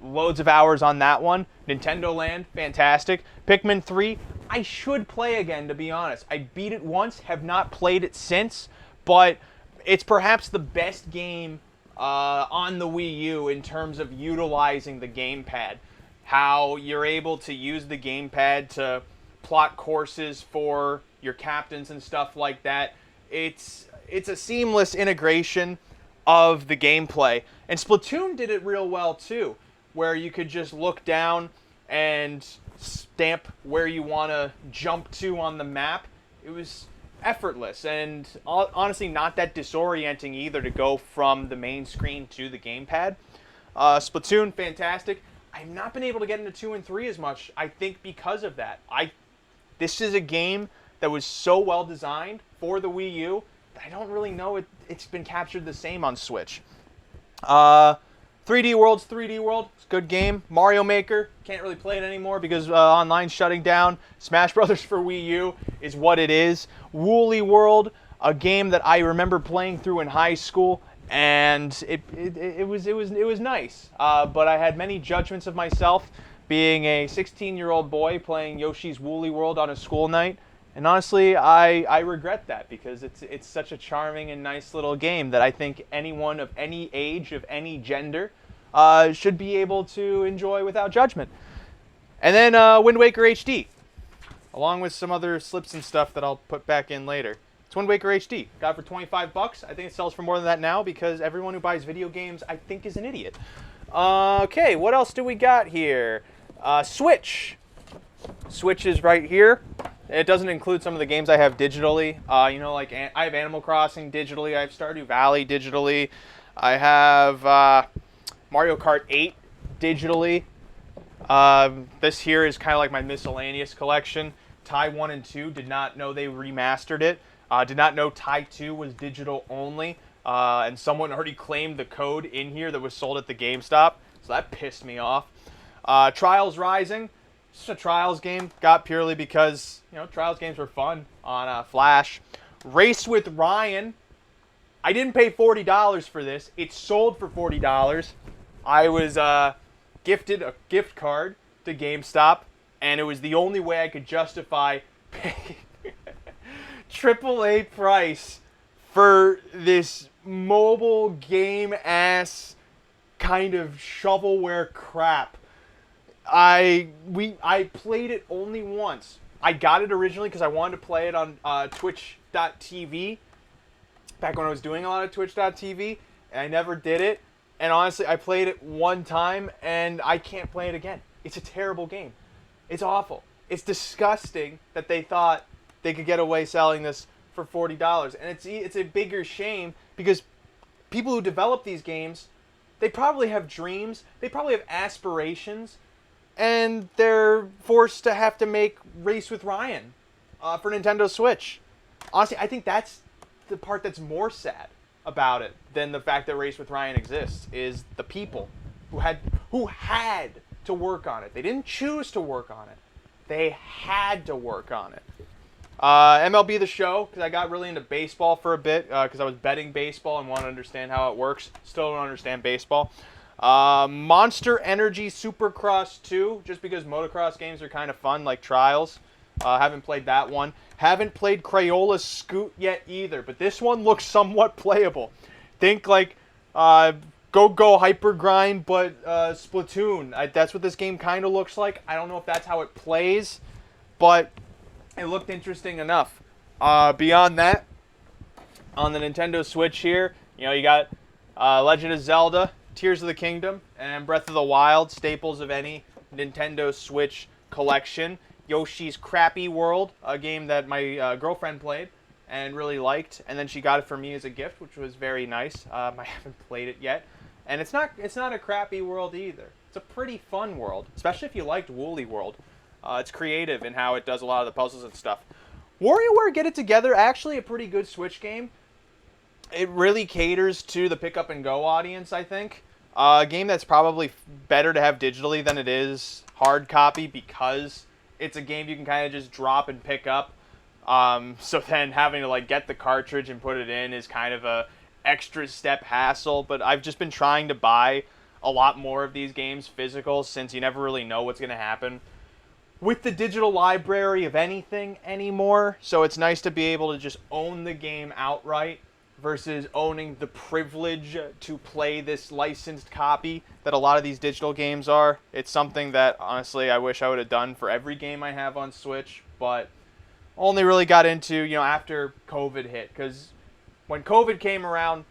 loads of hours on that one. Nintendo Land, fantastic. Pikmin 3, I should play again, to be honest. I beat it once, have not played it since, but it's perhaps the best game on the Wii U in terms of utilizing the gamepad. How you're able to use the gamepad to plot courses for your captains and stuff like that. It's a seamless integration of the gameplay. And Splatoon did it real well too, where you could just look down and stamp where you want to jump to on the map. It was effortless and honestly not that disorienting either to go from the main screen to the gamepad. Splatoon, fantastic. I've not been able to get into 2 and 3 as much, I think because of that. This is a game that was so well designed for the Wii U that I don't really know it's been captured the same on Switch. 3D World's 3D World, it's a good game. Mario Maker, can't really play it anymore because online's shutting down. Smash Brothers for Wii U is what it is. Woolly World, a game that I remember playing through in high school, and it was nice. But I had many judgments of myself, being a 16-year-old boy playing Yoshi's Woolly World on a school night. And honestly, I regret that because it's such a charming and nice little game that I think anyone of any age, of any gender, should be able to enjoy without judgment. And then Wind Waker HD, along with some other slips and stuff that I'll put back in later. It's Wind Waker HD. Got it for 25 bucks. I think it sells for more than that now because everyone who buys video games, I think, is an idiot. Okay, what else do we got here? Switch. Switch is right here. It doesn't include some of the games I have digitally. Like I have Animal Crossing digitally. I have Stardew Valley digitally. I have Mario Kart 8 digitally. This here is kind of like my miscellaneous collection. Tai 1 and 2, did not know they remastered it. Did not know Tai 2 was digital only. And someone already claimed the code in here that was sold at the GameStop. So that pissed me off. Trials Rising. It's a Trials game. Got purely because, Trials games were fun on Flash. Race with Ryan. I didn't pay $40 for this. It sold for $40. I was gifted a gift card to GameStop, and it was the only way I could justify paying AAA price for this mobile game-ass kind of shovelware crap. I played it only once. I got it originally because I wanted to play it on Twitch.tv back when I was doing a lot of Twitch.tv, and I never did it. And honestly, I played it one time, and I can't play it again. It's a terrible game. It's awful. It's disgusting that they thought they could get away selling this for $40. And it's a bigger shame because people who develop these games, they probably have dreams. They probably have aspirations. And they're forced to have to make Race with Ryan for Nintendo Switch. Honestly, I think that's the part that's more sad about it than the fact that Race with Ryan exists, is the people who had to work on it. They didn't choose to work on it. They had to work on it. MLB The Show, because I got really into baseball for a bit, because I was betting baseball and wanted to understand how it works. Still don't understand baseball. Monster Energy Supercross 2, just because motocross games are kind of fun, like Trials. Haven't played that one. Haven't played Crayola Scoot yet either, but this one looks somewhat playable. Think like Go Hyper Grind, but Splatoon. That's what this game kind of looks like. I don't know if that's how it plays, but it looked interesting enough. Beyond that, on the Nintendo Switch here, you got Legend of Zelda, Tears of the Kingdom, and Breath of the Wild, staples of any Nintendo Switch collection. Yoshi's Crappy World, a game that my girlfriend played and really liked, and then she got it for me as a gift, which was very nice. I haven't played it yet, and it's not a crappy world either. It's a pretty fun world, especially if you liked Woolly World. It's creative in how it does a lot of the puzzles and stuff. WarioWare Get It Together, actually a pretty good Switch game. It really caters to the pick up and go audience, I think. A game that's probably better to have digitally than it is hard copy, because it's a game you can kind of just drop and pick up. So then having to get the cartridge and put it in is kind of a extra step hassle. But I've just been trying to buy a lot more of these games physical, since you never really know what's going to happen with the digital library of anything anymore. So it's nice to be able to just own the game outright versus owning the privilege to play this licensed copy that a lot of these digital games are. It's something that, honestly, I wish I would have done for every game I have on Switch, but only really got into, after COVID hit. Because when COVID came around,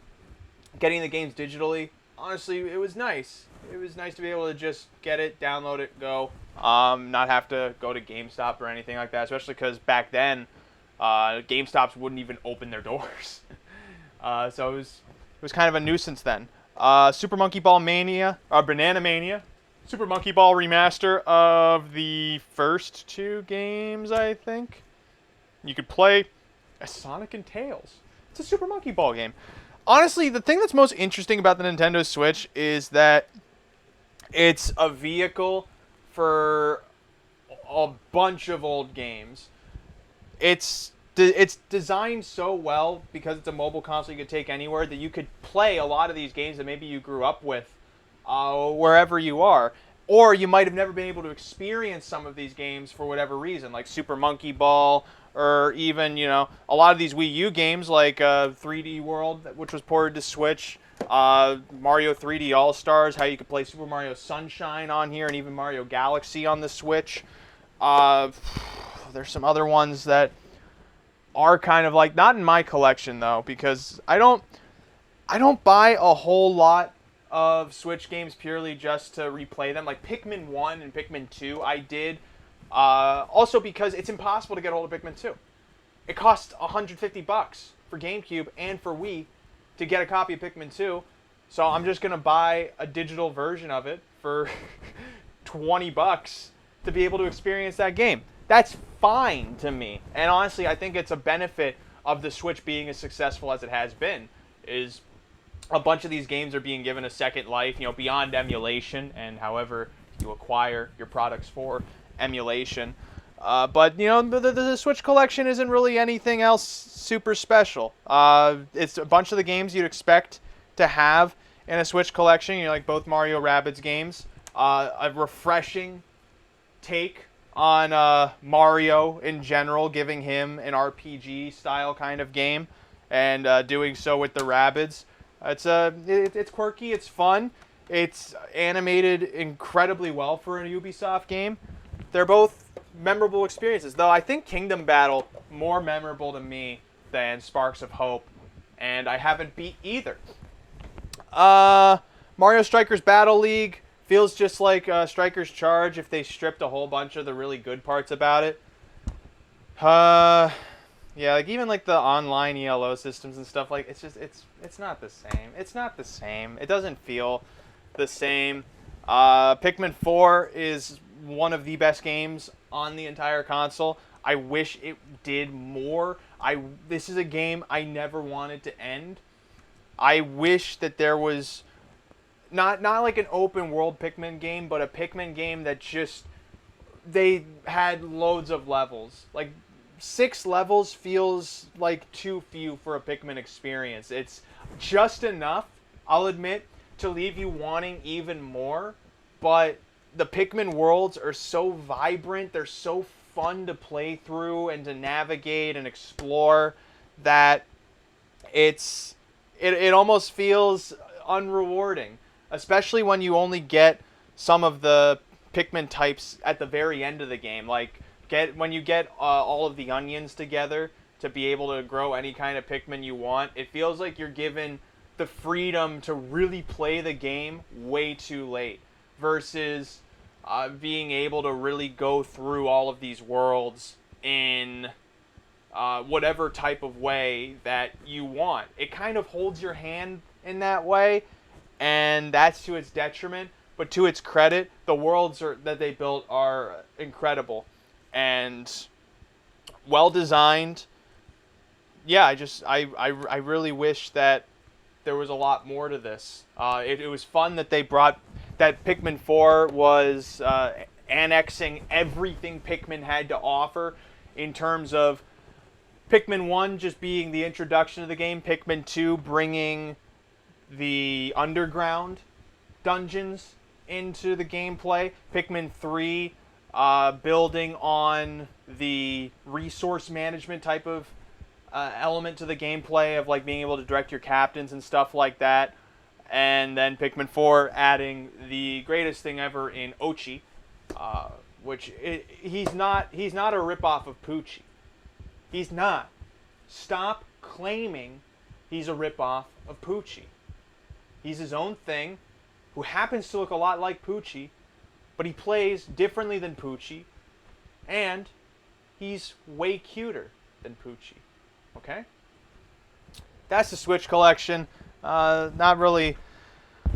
getting the games digitally, honestly, it was nice. It was nice to be able to just get it, download it, go. Not have to go to GameStop or anything like that, especially because back then, GameStops wouldn't even open their doors. So it was kind of a nuisance then. Super Monkey Ball Mania, Banana Mania, Super Monkey Ball remaster of the first two games, I think. You could play as Sonic and Tails. It's a Super Monkey Ball game. Honestly, the thing that's most interesting about the Nintendo Switch is that it's a vehicle for a bunch of old games. It's designed so well, because it's a mobile console you could take anywhere, that you could play a lot of these games that maybe you grew up with wherever you are. Or you might have never been able to experience some of these games for whatever reason, like Super Monkey Ball, or even, a lot of these Wii U games like 3D World, which was ported to Switch, Mario 3D All-Stars, how you could play Super Mario Sunshine on here, and even Mario Galaxy on the Switch. There's some other ones that are kind of not in my collection though, because I don't buy a whole lot of Switch games purely just to replay them. Like Pikmin 1 and Pikmin 2 I did, also because it's impossible to get a hold of Pikmin 2. It costs $150 for GameCube and for Wii to get a copy of Pikmin 2, So I'm just gonna buy a digital version of it for $20 to be able to experience that game. That's fine to me. And honestly, I think it's a benefit of the Switch being as successful as it has been. Is a bunch of these games are being given a second life, beyond emulation and however you acquire your products for emulation. But the Switch collection isn't really anything else super special. It's a bunch of the games you'd expect to have in a Switch collection. Like both Mario Rabbids games. A refreshing take on Mario in general, giving him an RPG style kind of game, and doing so with the Rabbids. It's quirky, it's fun, it's animated incredibly well for a Ubisoft game. They're both memorable experiences, though I think Kingdom Battle more memorable to me than Sparks of Hope, and I haven't beat either. Mario Strikers Battle League feels just like Strikers Charge if they stripped a whole bunch of the really good parts about it. Yeah, like even like the online ELO systems and stuff, like it's not the same. It's not the same. It doesn't feel the same. Pikmin 4 is one of the best games on the entire console. I wish it did more. This is a game I never wanted to end. I wish that there was not like an open world Pikmin game, but a Pikmin game that just they had loads of levels. Like 6 levels feels like too few for a Pikmin experience. It's just enough, I'll admit, to leave you wanting even more, but the Pikmin worlds are so vibrant, they're so fun to play through and to navigate and explore that it almost feels unrewarding, especially when you only get some of the Pikmin types at the very end of the game. Like when you get all of the onions together to be able to grow any kind of Pikmin you want, it feels like you're given the freedom to really play the game way too late versus being able to really go through all of these worlds in whatever type of way that you want. It kind of holds your hand in that way, and that's to its detriment. But to its credit, the worlds that they built are incredible and well designed. Yeah, I really wish that there was a lot more to this. It was fun that they brought that Pikmin 4 was annexing everything Pikmin had to offer in terms of Pikmin 1 just being the introduction to the game, Pikmin 2 bringing the underground dungeons into the gameplay, Pikmin 3 building on the resource management type of element to the gameplay of like being able to direct your captains and stuff like that, and then Pikmin 4 adding the greatest thing ever in Ochi, he's not a ripoff of Poochie. He's not. Stop claiming he's a ripoff of Poochie. He's his own thing, who happens to look a lot like Poochie, but he plays differently than Poochie, and he's way cuter than Poochie. Okay? That's the Switch collection. Not really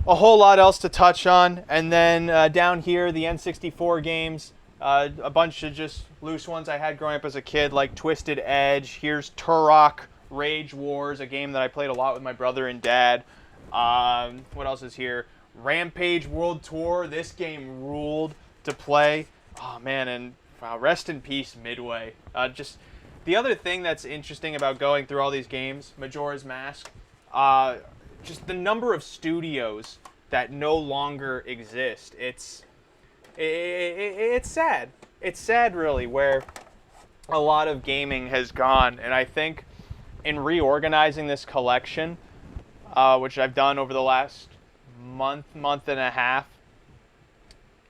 a whole lot else to touch on. And then down here, the N64 games. A bunch of just loose ones I had growing up as a kid, like Twisted Edge. Here's Turok Rage Wars, a game that I played a lot with my brother and dad. What else is here? Rampage World Tour. This game ruled to play. Oh, man, and rest in peace, Midway. Just the other thing that's interesting about going through all these games, Majora's Mask, just the number of studios that no longer exist. It's sad. It's sad, really, where a lot of gaming has gone. And I think in reorganizing this collection, which I've done over the last month and a half,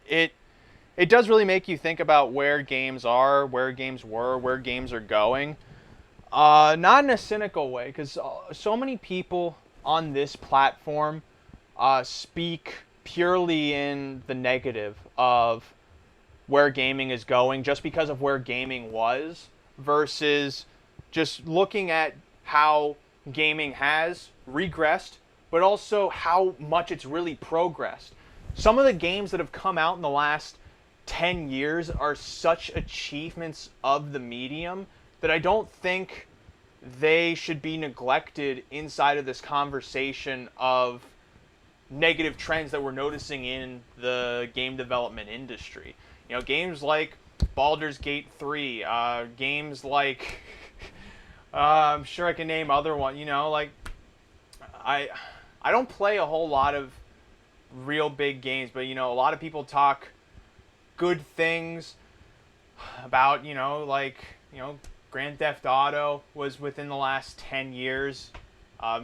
it does really make you think about where games are, where games were, where games are going. Not in a cynical way, because so many people on this platform speak purely in the negative of where gaming is going just because of where gaming was, versus just looking at how gaming has regressed but also how much it's really progressed. Some of the games that have come out in the last 10 years are such achievements of the medium that I don't think they should be neglected inside of this conversation of negative trends that we're noticing in the game development industry. You know, games like Baldur's Gate 3, games like I'm sure I can name other one. You know, like I I don't play a whole lot of real big games, but you know, a lot of people talk good things about, Grand Theft Auto was within the last 10 years.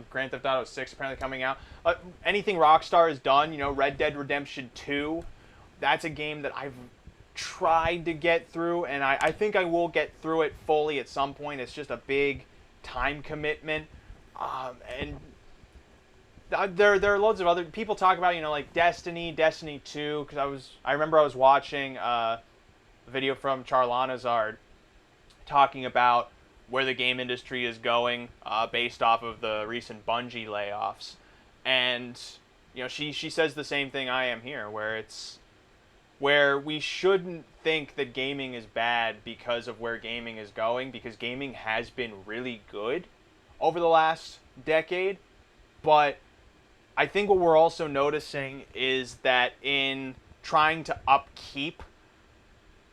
Grand Theft Auto 6 apparently coming out. Anything Rockstar has done, Red Dead Redemption 2, that's a game that I've tried to get through, and I think I will get through it fully at some point. It's just a big time commitment. And there are loads of other people talk about, like Destiny 2, because I remember I was watching a video from Charlanazard talking about where the game industry is going based off of the recent Bungie layoffs. And, she says the same thing I am here, where we shouldn't think that gaming is bad because of where gaming is going, because gaming has been really good over the last decade. But I think what we're also noticing is that in trying to upkeep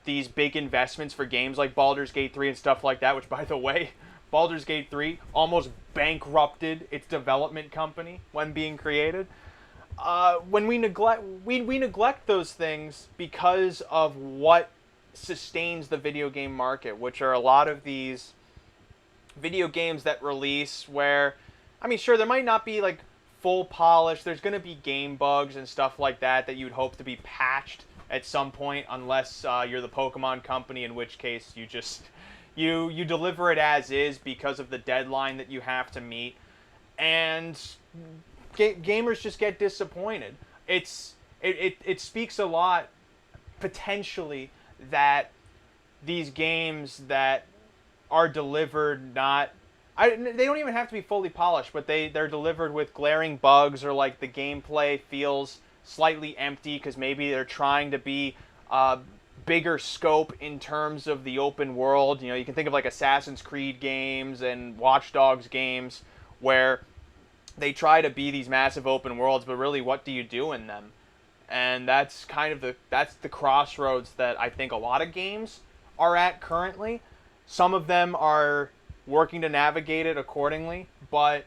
these big investments for games like Baldur's Gate 3 and stuff like that, which, by the way, Baldur's Gate 3 almost bankrupted its development company when being created. When we neglect those things because of what sustains the video game market, which are a lot of these video games that release where, sure, there might not be like full polish. There's going to be game bugs and stuff like that you'd hope to be patched at some point, unless you're the Pokemon company, in which case you just you deliver it as is because of the deadline that you have to meet, and gamers just get disappointed. It speaks a lot potentially that these games that are delivered they don't even have to be fully polished, but they're delivered with glaring bugs, or like the gameplay feels slightly empty because maybe they're trying to be bigger scope in terms of the open world. You can think of like Assassin's Creed games and Watch Dogs games where they try to be these massive open worlds, but really what do you do in them? And that's kind of the crossroads that I think a lot of games are at currently. Some of them are working to navigate it accordingly, but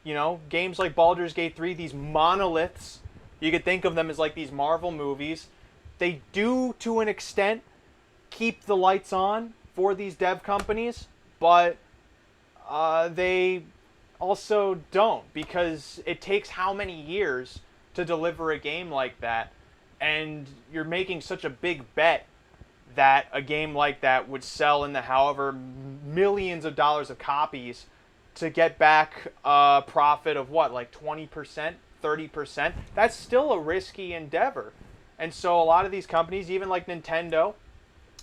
games like Baldur's Gate 3, these monoliths, you could think of them as like these Marvel movies. They do, to an extent, keep the lights on for these dev companies, but they also don't, because it takes how many years to deliver a game like that, and you're making such a big bet that a game like that would sell in the however millions of dollars of copies to get back a profit of what, like 20%, 30%? That's still a risky endeavor. And so a lot of these companies, even like Nintendo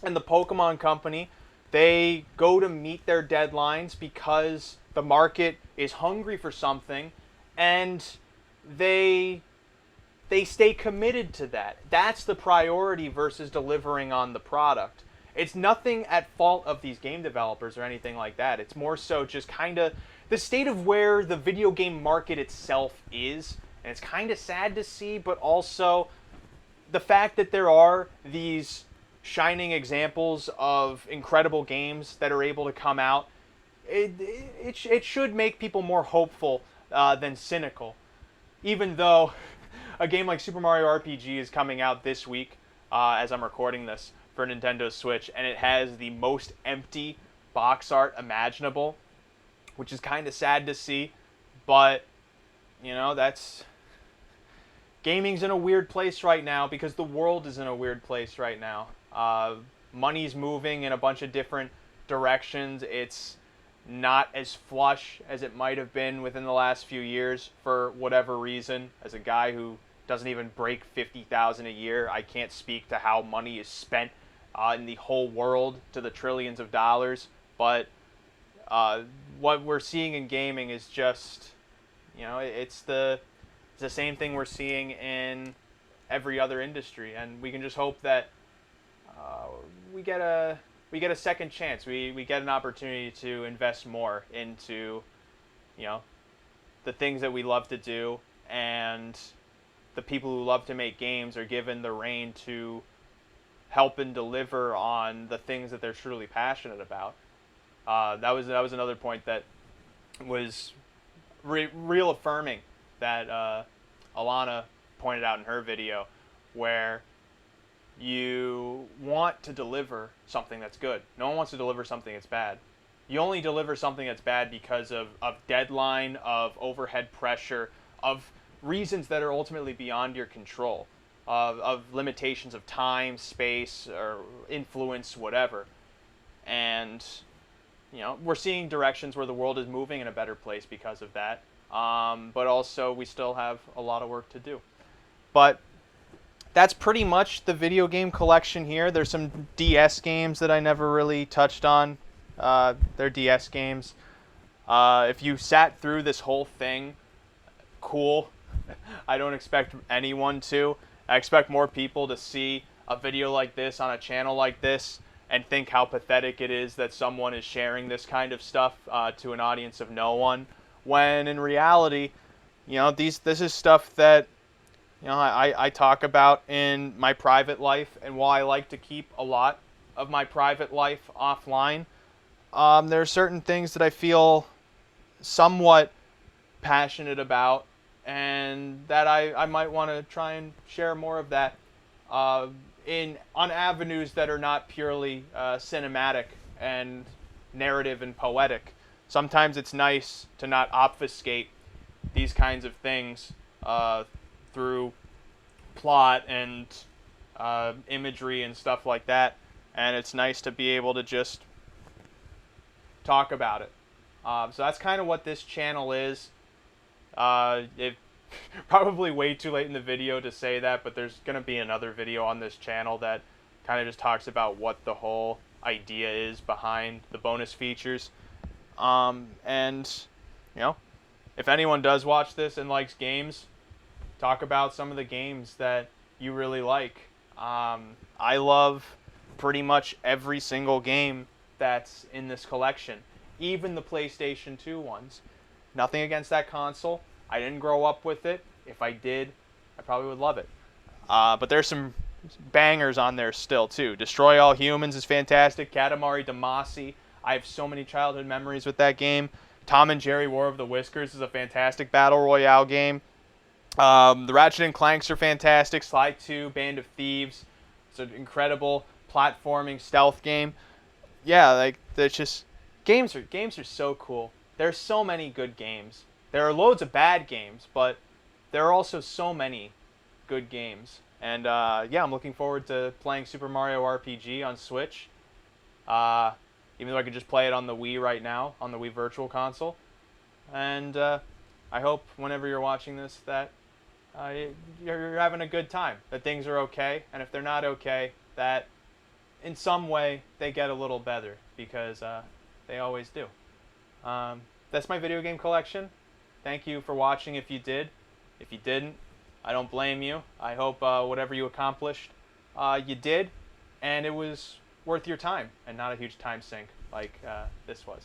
and the Pokemon company, they go to meet their deadlines because the market is hungry for something, and they stay committed to that. That's the priority versus delivering on the product. It's nothing at fault of these game developers or anything like that. It's more so just kind of the state of where the video game market itself is. And it's kind of sad to see, but also the fact that there are these shining examples of incredible games that are able to come out, it should make people more hopeful than cynical. Even though a game like Super Mario RPG is coming out this week, as I'm recording this, for Nintendo Switch, and it has the most empty box art imaginable, which is kind of sad to see, but that's gaming's in a weird place right now because the world is in a weird place right now. Money's moving in a bunch of different directions. It's not as flush as it might have been within the last few years for whatever reason. As a guy who doesn't even break 50,000 a year, I can't speak to how money is spent in the whole world to the trillions of dollars. But what we're seeing in gaming is just You know, it's the same thing we're seeing in every other industry, and we can just hope that we get a second chance. We get an opportunity to invest more into, you know, the things that we love to do, and the people who love to make games are given the reign to help and deliver on the things that they're truly passionate about. That was another point that was real affirming that Alana pointed out in her video, where you want to deliver something that's good. No one wants to deliver something that's bad. You only deliver something that's bad because of deadline, of overhead pressure, of reasons that are ultimately beyond your control, of limitations of time, space, or influence, whatever. And, you know, we're seeing directions where the world is moving in a better place because of that. But also, we still have a lot of work to do. But that's pretty much the video game collection here. There's some DS games that I never really touched on. They're DS games. If you sat through this whole thing, cool. I don't expect anyone to. I expect more people to see a video like this on a channel like this and think how pathetic it is that someone is sharing this kind of stuff to an audience of no one, when in reality, you know, this is stuff that, you know, I talk about in my private life, and while I like to keep a lot of my private life offline, there are certain things that I feel somewhat passionate about, and that I might want to try and share more of that on avenues that are not purely cinematic and narrative and poetic. Sometimes it's nice to not obfuscate these kinds of things through plot and imagery and stuff like that, and it's nice to be able to just talk about it. So that's kind of what this channel is. It probably way too late in the video to say that, but there's going to be another video on this channel that kind of just talks about what the whole idea is behind the bonus features. And, you know, if anyone does watch this and likes games, talk about some of the games that you really like. I love pretty much every single game that's in this collection, even the PlayStation 2 ones. Nothing against that console. I didn't grow up with it. If I did, I probably would love it. But there's some bangers on there still, too. Destroy All Humans is fantastic. Katamari Damacy. I have so many childhood memories with that game. Tom and Jerry War of the Whiskers is a fantastic battle royale game. The Ratchet and Clanks are fantastic. Sly 2, Band of Thieves. It's an incredible platforming stealth game. Yeah, like, there's just... Games are so cool. There's so many good games. There are loads of bad games, but there are also so many good games. And yeah, I'm looking forward to playing Super Mario RPG on Switch. Even though I could just play it on the Wii right now, on the Wii Virtual Console. And I hope whenever you're watching this that you're having a good time, that things are okay. And if they're not okay, that in some way they get a little better, because they always do. That's my video game collection. Thank you for watching if you did. If you didn't, I don't blame you. I hope whatever you accomplished, you did, and it was worth your time and not a huge time sink like this was.